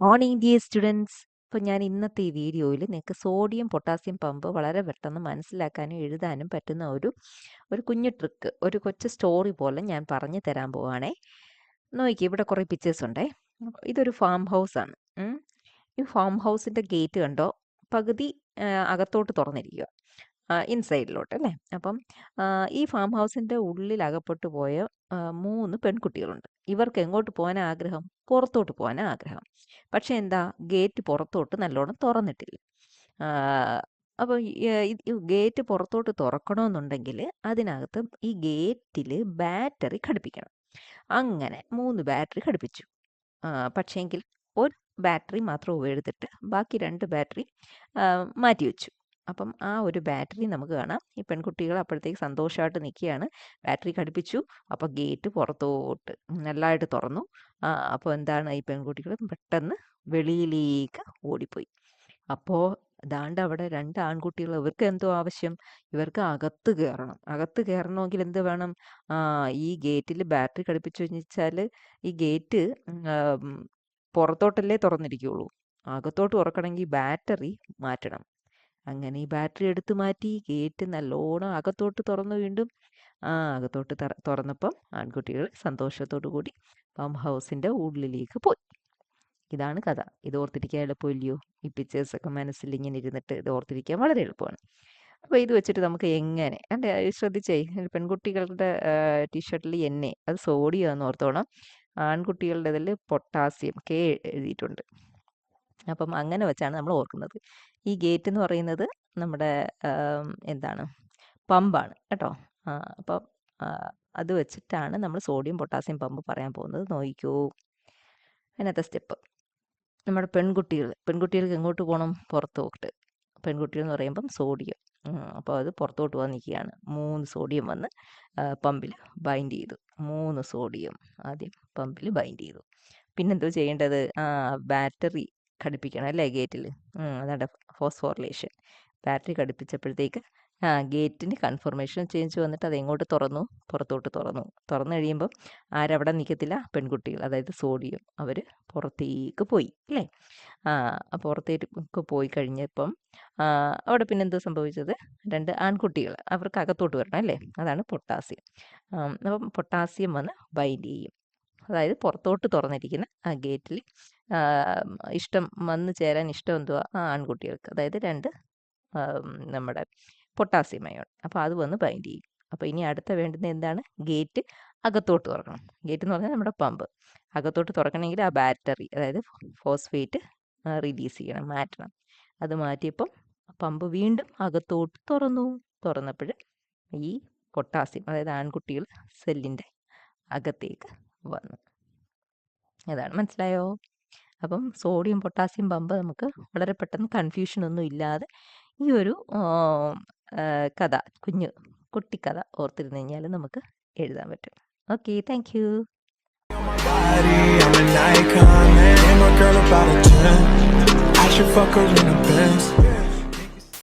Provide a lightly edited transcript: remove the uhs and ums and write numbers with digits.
Morning dear students. ഇപ്പോൾ ഞാൻ ഇന്നത്തെ ഈ വീഡിയോയിൽ നിങ്ങൾക്ക് സോഡിയം പൊട്ടാസ്യം പമ്പ് വളരെ പെട്ടെന്ന് മനസ്സിലാക്കാനും എഴുതാനും പറ്റുന്ന ഒരു കുഞ്ഞു ട്രിക്ക്, ഒരു കൊച്ചു സ്റ്റോറി പോലെ ഞാൻ പറഞ്ഞു തരാൻ പോവുകയാണേ. നോക്കി, ഇവിടെ കുറേ പിക്ചേഴ്സ് ഉണ്ടേ. ഇതൊരു ഫാം ഹൗസ് ആണ്. ഈ ഫാം ഹൗസിൻ്റെ ഗേറ്റ് കണ്ടോ, പകുതി അകത്തോട്ട് തുറന്നിരിക്കുക, ഇൻസൈഡിലോട്ട് അല്ലേ. അപ്പം ഈ ഫാം ഹൗസിൻ്റെ ഉള്ളിൽ അകപ്പെട്ടു പോയ 3 പെൺകുട്ടികളുണ്ട്. ഇവർക്ക് എങ്ങോട്ട് പോകാനാണ് ആഗ്രഹം? പുറത്തോട്ട് പോകാനാണ് ആഗ്രഹം. പക്ഷെ എന്താ, ഗേറ്റ് പുറത്തോട്ട് നല്ലോണം തുറന്നിട്ടില്ല. അപ്പോൾ ഗേറ്റ് പുറത്തോട്ട് തുറക്കണമെന്നുണ്ടെങ്കിൽ അതിനകത്ത് ഈ ഗേറ്റിൽ ബാറ്ററി ഘടിപ്പിക്കണം. അങ്ങനെ 3 ബാറ്ററി ഘടിപ്പിച്ചു. പക്ഷേങ്കിൽ ഒരു ബാറ്ററി മാത്രം എടുത്തിട്ട് ബാക്കി 2 ബാറ്ററി മാറ്റി വെച്ചു. അപ്പം ആ ഒരു ബാറ്ററി നമുക്ക് കാണാം. ഈ പെൺകുട്ടികൾ അപ്പോഴത്തേക്ക് സന്തോഷമായിട്ട് നിൽക്കുകയാണ്. ബാറ്ററി ഘടിപ്പിച്ചു. അപ്പോൾ ഗേറ്റ് പുറത്തോട്ട് നല്ലതായിട്ട് തുറന്നു. അപ്പോൾ എന്താണ്, ഈ പെൺകുട്ടികൾ പെട്ടെന്ന് വെളിയിലേക്ക് ഓടിപ്പോയി. അപ്പോൾ ദാണ്ട് അവിടെ 2 ആൺകുട്ടികൾ. ഇവർക്ക് എന്തോ ആവശ്യം, ഇവർക്ക് അകത്ത് കയറണം. അകത്ത് കയറണമെങ്കിൽ എന്ത് വേണം? ഈ ഗേറ്റിൽ ബാറ്ററി ഘടിപ്പിച്ചു വെച്ചാൽ ഈ ഗേറ്റ് പുറത്തോട്ടല്ലേ തുറന്നിരിക്കുകയുള്ളൂ. അകത്തോട്ട് തുറക്കണമെങ്കിൽ ബാറ്ററി മാറ്റണം. അങ്ങനെ ഈ ബാറ്ററി എടുത്ത് മാറ്റി ഗേറ്റ് നല്ലോണം അകത്തോട്ട് തുറന്നു. വീണ്ടും അകത്തോട്ട് തുറന്നപ്പം ആൺകുട്ടികൾ സന്തോഷത്തോടു കൂടി ഫാം ഹൗസിൻ്റെ ഉള്ളിലേക്ക് പോയി. ഇതാണ് കഥ. ഇത് ഓർത്തിരിക്കാൻ എളുപ്പമില്ലയോ? ഈ പിക്ചേഴ്സൊക്കെ മനസ്സിൽ ഇങ്ങനെ ഇരുന്നിട്ട് ഇത് ഓർത്തിരിക്കാൻ വളരെ എളുപ്പമാണ്. അപ്പോൾ ഇത് വെച്ചിട്ട് നമുക്ക് എങ്ങനെ, എൻ്റെ ശ്രദ്ധിച്ചേ, പെൺകുട്ടികളുടെ ടീഷർട്ടിൽ എന്നെ, അത് സോഡിയം എന്ന് ഓർത്തോണം. ആൺകുട്ടികളുടെ ഇതിൽ പൊട്ടാസ്യം കെ എഴുതിയിട്ടുണ്ട്. അപ്പം അങ്ങനെ വെച്ചാണ് നമ്മൾ ഓർക്കുന്നത്. ഈ ഗേറ്റ് എന്ന് പറയുന്നത് നമ്മുടെ എന്താണ്, പമ്പാണ് കേട്ടോ. അപ്പം അത് വെച്ചിട്ടാണ് നമ്മൾ സോഡിയം പൊട്ടാസ്യം പമ്പ് പറയാൻ പോകുന്നത്. നോക്കിക്കോ, അതിനകത്തെ സ്റ്റെപ്പ്. നമ്മുടെ പെൺകുട്ടികൾക്ക് എങ്ങോട്ട് പോകണം? പുറത്തോട്ട്. പെൺകുട്ടികൾ എന്ന് പറയുമ്പം സോഡിയം. അപ്പോൾ അത് പുറത്തോട്ട് പോകാൻ നിൽക്കുകയാണ്. 3 സോഡിയം വന്ന് പമ്പിൽ ബൈൻഡ് ചെയ്തു. 3 സോഡിയം ആദ്യം പമ്പിൽ ബൈൻഡ് ചെയ്തു. പിന്നെന്തോ ചെയ്യേണ്ടത്? ബാറ്ററി ഘടിപ്പിക്കണം അല്ലേ ഗേറ്റിൽ. അതാണ് ഫോസ്ഫോറിലേഷൻ. ബാറ്ററി ഘടിപ്പിച്ചപ്പോഴത്തേക്ക് ഗേറ്റിന് കൺഫർമേഷൻ ചേഞ്ച് വന്നിട്ട് അത് എങ്ങോട്ട് തുറന്നു? പുറത്തോട്ട് തുറന്നു. തുറന്നു കഴിയുമ്പം ആരവിടെ നിൽക്കത്തില്ല? പെൺകുട്ടികൾ, അതായത് സോഡിയം, അവർ പുറത്തേക്ക് പോയി അല്ലേ. പുറത്തേക്ക് പോയി കഴിഞ്ഞപ്പം അവിടെ പിന്നെന്തോ സംഭവിച്ചത്? 2 ആൺകുട്ടികൾ, അവർക്ക് അകത്തോട്ട് വരണം അല്ലേ. അതാണ് പൊട്ടാസ്യം. അപ്പം പൊട്ടാസ്യം വന്ന് ബൈൻഡ് ചെയ്യും. അതായത് പുറത്തോട്ട് തുറന്നിരിക്കുന്ന ആ ഗേറ്റിൽ ഇഷ്ടം വന്നു ചേരാൻ ഇഷ്ടം എന്തുവാ? ആൺകുട്ടികൾക്ക്, അതായത് 2 നമ്മുടെ പൊട്ടാസ്യം അയോൺ. അപ്പോൾ അത് വന്ന് ബൈൻഡ് ചെയ്യും. അപ്പോൾ ഇനി അടുത്ത വേണ്ടുന്ന എന്താണ്? ഗേറ്റ് അകത്തോട്ട് തുറക്കണം. ഗേറ്റ് എന്ന് പറഞ്ഞാൽ നമ്മുടെ പമ്പ്. അകത്തോട്ട് തുറക്കണമെങ്കിൽ ആ ബാറ്ററി, അതായത് ഫോസ്ഫേറ്റ് റിലീസ് ചെയ്യണം, മാറ്റണം. അത് മാറ്റിയപ്പം പമ്പ് വീണ്ടും അകത്തോട്ട് തുറന്നപ്പോൾ ഈ പൊട്ടാസ്യം, അതായത് ആൺകുട്ടികൾ സെല്ലിൻ്റെ അകത്തേക്ക് വന്നു. അതാണ്, മനസ്സിലായോ? അപ്പം സോഡിയം പൊട്ടാസ്യം പമ്പ് നമുക്ക് വളരെ പെട്ടെന്ന് കൺഫ്യൂഷനൊന്നും ഇല്ലാതെ ഈ ഒരു കഥ, കുട്ടിക്കഥ ഓർത്തിരുന്നു കഴിഞ്ഞാൽ നമുക്ക് എഴുതാൻ പറ്റും. Okay, thank you. I'm an icon, man. I'm a girl about a 10. I should fuck her in a Benz.